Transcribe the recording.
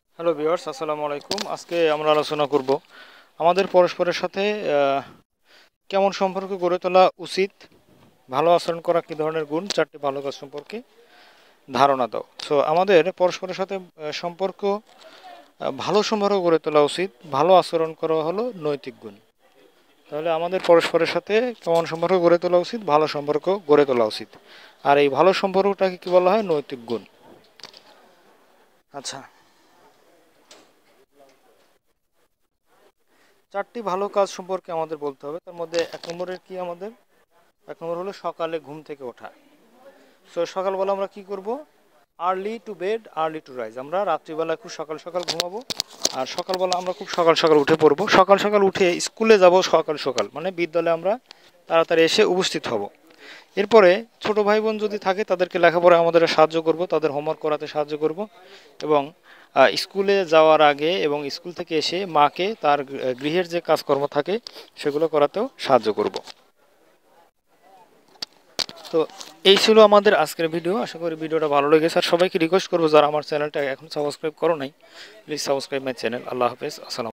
Hello viewers, আসসালামু আলাইকুম। আজকে আমরা আলোচনা করব আমাদের পরস্পরের সাথে কেমন সম্পর্ক গড়ে তোলা উচিত, ভালো আচরণ করা কী ধরনের গুণ, চারটি ভালো কাজ সম্পর্কে ধারণা দাও। সো আমাদের পরস্পরের সাথে ভালো সম্পর্ক গড়ে তোলা উচিত, ভালো আচরণ করা হলো নৈতিক গুণ। তাহলে আমাদের পরস্পরের সাথে কেমন সম্পর্ক গড়ে তোলা উচিত, ভালো সম্পর্ক গড়ে তোলা উচিত। আর এই ভালো সম্পর্কটাকে কি বলা হয়? নৈতিক গুণ। আচ্ছা, চারটি ভালো কাজ সম্পর্কে আমাদের বলতে হবে। তার মধ্যে এক নম্বরের কি আমাদের? এক নম্বর হলো সকালে ঘুম থেকে ওঠা। সো সকালবেলা আমরা কি করব? Early to bed early to rise. আমরা রাত্রিবেলা খুব সকাল সকাল ঘুমাবো, আর সকালবেলা আমরা খুব সকাল সকাল উঠে পড়বো। সকাল সকাল উঠে স্কুলে যাব সকাল সকাল, মানে বিদ্যালয়ে আমরা তাড়াতাড়ি এসে উপস্থিত হব। এরপরে ছোট ভাই বোন যদি থাকে তাদেরকে লেখাপড়ায় আমাদের সাহায্য করব, তাদের হোমওয়ার্ক করাতে সাহায্য করব, এবং স্কুলে যাওয়ার আগে এবং স্কুল থেকে এসে মাকে তার গৃহের যে কাজকর্ম থাকে সেগুলো করাতেও সাহায্য করব। তো এই ছিল আমাদের আজকের ভিডিও। আশা করি ভিডিওটা ভালো লেগেছে। আর সবাইকে রিকোয়েস্ট করবো, যারা আমার চ্যানেলটা এখন সাবস্ক্রাইব করো নাই, প্লিজ সাবস্ক্রাইব মাই চ্যানেল। আল্লাহ হাফেজ, আসসালাম।